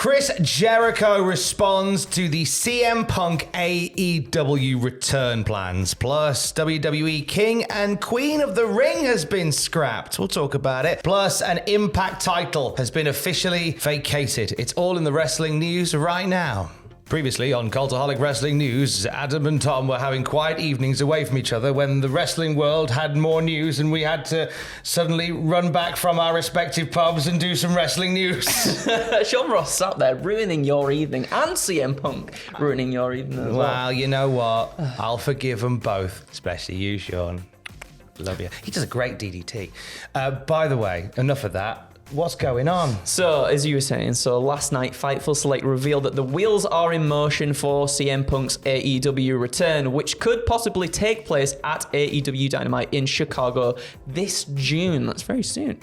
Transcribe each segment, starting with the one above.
Chris Jericho responds to the CM Punk AEW return plans. Plus, WWE King and Queen of the Ring has been scrapped. We'll talk about it. Plus, an Impact title has been officially vacated. It's all in the wrestling news right now. Previously on Cultaholic Wrestling News, Adam and Tom were having quiet evenings away from each other when the wrestling world had more news and we had to suddenly run back from our respective pubs and do some wrestling news. Sean Ross sat there ruining your evening and CM Punk ruining your evening as well. Well, you know what? I'll forgive them both, especially you, Sean. Love you. He does a great DDT. By the way, enough of that. What's going on? So, as you were saying, last night, Fightful Select revealed that the wheels are in motion for CM Punk's AEW return, which could possibly take place at AEW Dynamite in Chicago this June. That's very soon.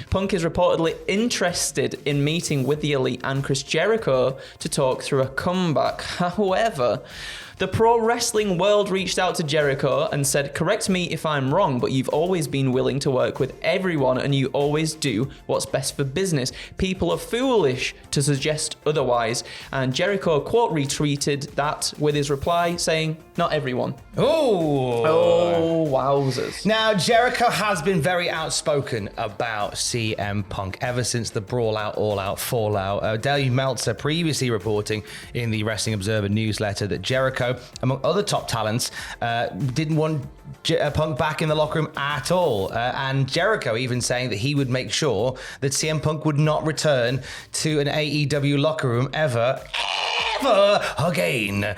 Punk is reportedly interested in meeting with the Elite and Chris Jericho to talk through a comeback. However, the pro wrestling world reached out to Jericho and said, correct me if I'm wrong, but you've always been willing to work with everyone and you always do what's best for business. People are foolish to suggest otherwise. And Jericho quote retweeted that with his reply saying, not everyone. Oh, wowzers. Now, Jericho has been very outspoken about CM Punk ever since the Brawl Out, All Out, Fallout. Dave Meltzer previously reporting in the Wrestling Observer newsletter that Jericho, among other top talents, didn't want Punk back in the locker room at all. And Jericho even saying that he would make sure that CM Punk would not return to an AEW locker room ever again.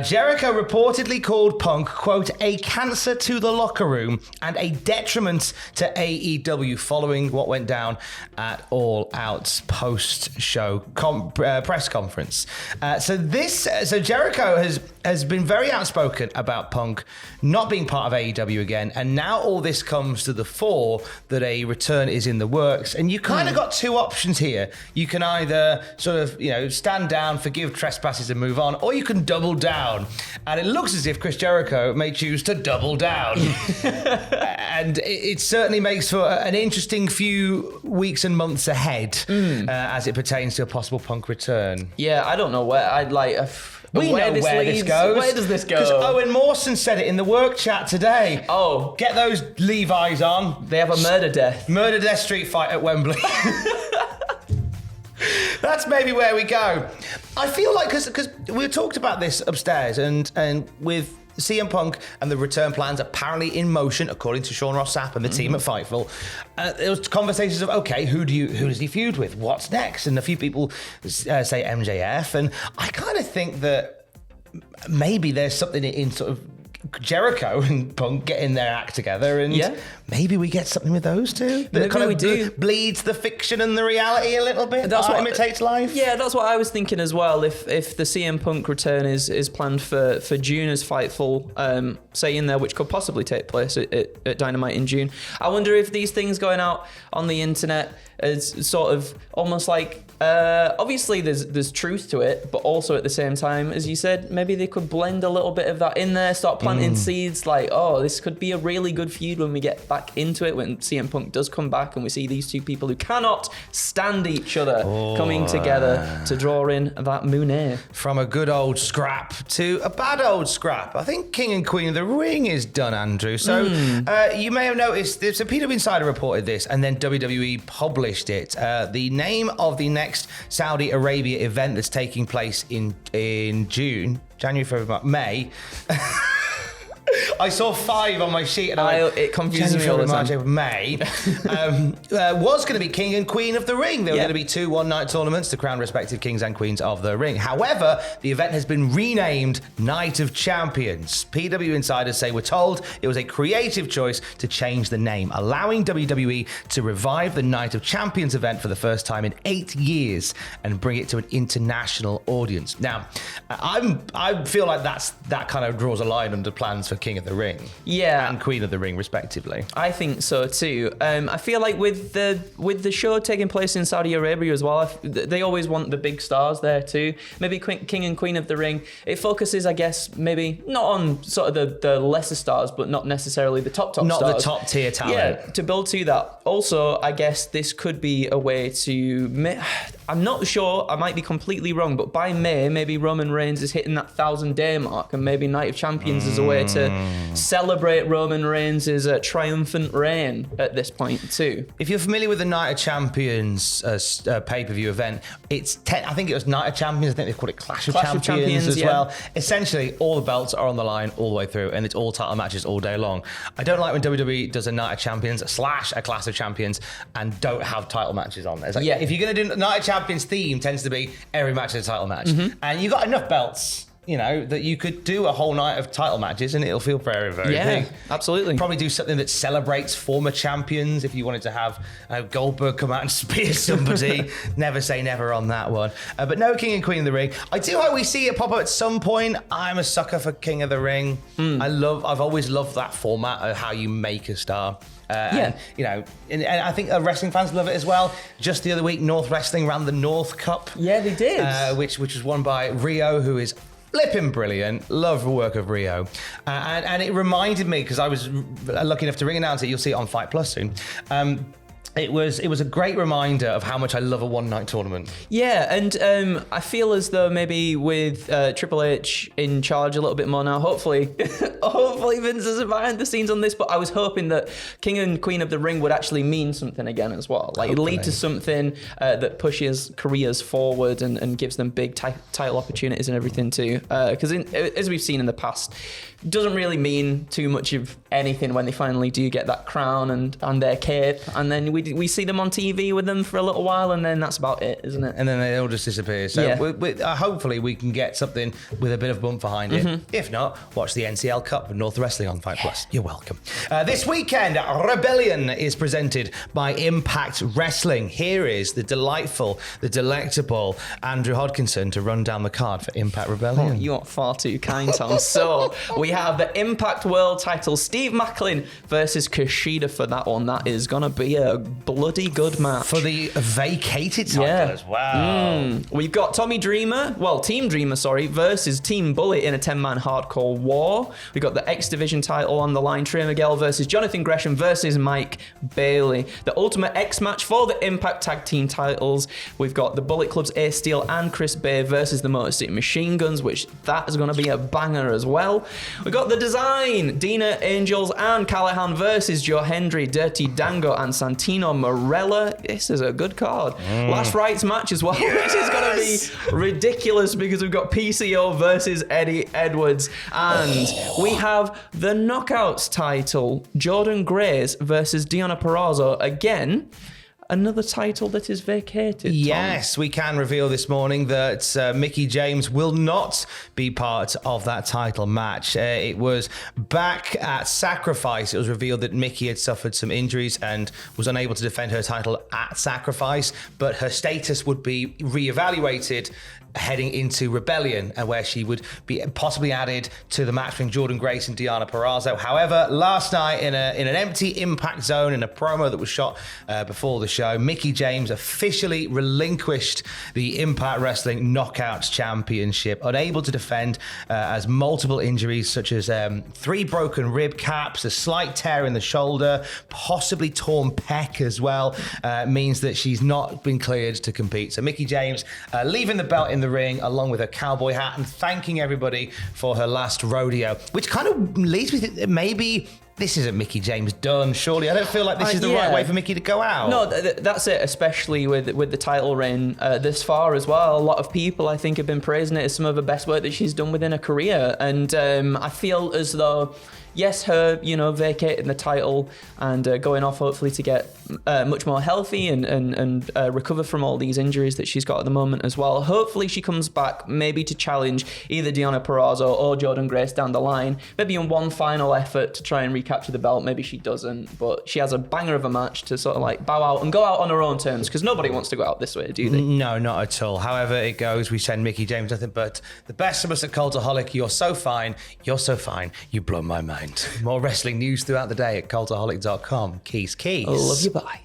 Jericho reportedly called Punk, quote, a cancer to the locker room and a detriment to AEW following what went down at All Out's post-show press conference. So Jericho has been very outspoken about Punk not being part of AEW again, and now all this comes to the fore that a return is in the works, and you kind of got two options here. You can either sort of, stand down, forgive trespasses and move on, or you can double down. And it looks as if Chris Jericho may choose to double down. And it certainly makes for an interesting few weeks and months ahead as it pertains to a possible Punk return. Yeah, I don't know where I'd like... We know where this goes. Where does this go? Because Owen Mawson said it in the work chat today. Oh. Get those Levi's on. They have a murder death. Murder death street fight at Wembley. That's maybe where we go. I feel like, because we talked about this upstairs, and with CM Punk and the return plans apparently in motion, according to Sean Ross Sapp and the team at Fightful, there was conversations of, okay, who does he feud with? What's next? And a few people say MJF, and I kind of think that maybe there's something in sort of Jericho and Punk getting their act together, and maybe we get something with those two that maybe kind of bleeds the fiction and the reality a little bit. That's what imitates life. Yeah, that's what I was thinking as well. If the CM Punk return is planned for June, as Fightful say in there, which could possibly take place at Dynamite in June, I wonder if these things going out on the internet is sort of almost like obviously there's truth to it, but also at the same time, as you said, maybe they could blend a little bit of that in there, start planting seeds like, oh, this could be a really good feud when we get back into it, when CM Punk does come back and we see these two people who cannot stand each other coming together to draw in that Mooney. From a good old scrap to a bad old scrap. I think King and Queen of the Ring is done, Andrew. So you may have noticed, so PW Insider reported this and then WWE published it. The name of the next Saudi Arabia event that's taking place in June, January, February, March, May. I saw 5 on my sheet and it confuses me all the time. May was going to be King and Queen of the Ring. There were going to be 2 one-night tournaments to crown respective Kings and Queens of the Ring. However, the event has been renamed Night of Champions. PW Insiders say we're told it was a creative choice to change the name, allowing WWE to revive the Night of Champions event for the first time in 8 years and bring it to an international audience. Now, I feel like that kind of draws a line under plans for King of the the Ring. Yeah. And Queen of the Ring, respectively. I think so too. I feel like with the show taking place in Saudi Arabia as well, they always want the big stars there too. Maybe King and Queen of the Ring. It focuses, I guess, maybe not on sort of the lesser stars, but not necessarily the top stars. Not the top tier talent. Yeah, to build to that. Also, I guess this could be a way to... I'm not sure, I might be completely wrong, but by May, maybe Roman Reigns is hitting that 1,000-day mark, and maybe Night of Champions is a way to celebrate Roman Reigns' triumphant reign at this point too. If you're familiar with the Night of Champions pay-per-view event, I think it was Night of Champions, I think they called it Clash of Champions as well. Essentially, all the belts are on the line all the way through, and it's all title matches all day long. I don't like when WWE does a Night of Champions / a Clash of Champions and don't have title matches on there. It's like, if you're going to do Night of Champions theme, tends to be every match is a title match. And you've got enough belts, that you could do a whole night of title matches and it'll feel very, very big. Absolutely. Probably do something that celebrates former champions if you wanted to have Goldberg come out and spear somebody. Never say never on that one. But no King and Queen of the Ring. I do hope we see it pop up at some point. I'm a sucker for King of the Ring. I've always loved that format of how you make a star. And I think wrestling fans love it as well. Just the other week, North Wrestling ran the North Cup. Yeah, they did. Which was won by Rio, who is flipping brilliant. Love the work of Rio. And it reminded me, because I was lucky enough to ring announce it, you'll see it on Fight Plus soon. It was a great reminder of how much I love a one-night tournament. Yeah, and I feel as though maybe with Triple H in charge a little bit more now, hopefully Vince is behind the scenes on this, but I was hoping that King and Queen of the Ring would actually mean something again as well. Like lead to something that pushes careers forward and gives them big title opportunities and everything too. Because as we've seen in the past, it doesn't really mean too much of anything when they finally do get that crown and their cape, and then we see them on TV with them for a little while, and then that's about it, isn't it? And then they all just disappear. So hopefully we can get something with a bit of bump behind it. If not, watch the NCL Cup with North Wrestling on Fight Plus. You're welcome. This weekend, Rebellion is presented by Impact Wrestling. Here is the delightful, the delectable Andrew Hodkinson to run down the card for Impact Rebellion. Oh, you are far too kind, Tom. So we have the Impact World title, Steve Macklin versus Kushida for that one. That is going to be a bloody good match. For the vacated title as well. We've got Team Dreamer, versus Team Bullet in a 10-man hardcore war. We've got the X Division title on the line, Trey Miguel versus Jonathan Gresham versus Mike Bailey. The Ultimate X match for the Impact Tag Team titles. We've got the Bullet Club's Ace Steel and Chris Bay versus the Motor City Machine Guns, which that is going to be a banger as well. We've got the Design, Dina Angels and Callahan versus Joe Hendry, Dirty Dango and Santino Marella. This is a good card. Last Rights match as well, which is going to be ridiculous because we've got PCO versus Eddie Edwards. And we have the Knockouts title, Jordan Grace versus Deonna Purrazzo. Again, another title that is vacated. Yes, we can reveal this morning that Mickie James will not be part of that title match. It was back at Sacrifice. It was revealed that Mickie had suffered some injuries and was unable to defend her title at Sacrifice, but her status would be reevaluated heading into Rebellion, and where she would be possibly added to the match between Jordan Grace and Deonna Purrazzo. However, last night in an empty Impact Zone, in a promo that was shot before the show, Mickie James officially relinquished the Impact Wrestling Knockouts Championship, unable to defend as multiple injuries such as 3 broken rib caps, a slight tear in the shoulder, possibly torn pec as well, means that she's not been cleared to compete. So Mickie James leaving the belt in the ring along with her cowboy hat and thanking everybody for her last rodeo, which kind of leads me to maybe this isn't Mickie James done, surely. I don't feel like this is the right way for Mickie to go out. No, that's it, especially with the title reign this far as well. A lot of people, I think, have been praising it as some of the best work that she's done within her career. And I feel as though, yes, her, vacating the title and going off hopefully to get much more healthy and recover from all these injuries that she's got at the moment as well. Hopefully she comes back maybe to challenge either Deonna Purrazzo or Jordan Grace down the line, maybe in one final effort to try and recapture capture the belt, maybe she doesn't, but she has a banger of a match to sort of like bow out and go out on her own terms, because nobody wants to go out this way, do they? No, not at all. However it goes, we send Mickey James nothing but the best of us at Cultaholic. You're so fine. You're so fine. You blow my mind. More wrestling news throughout the day at cultaholic.com. Keys. I love you, bye.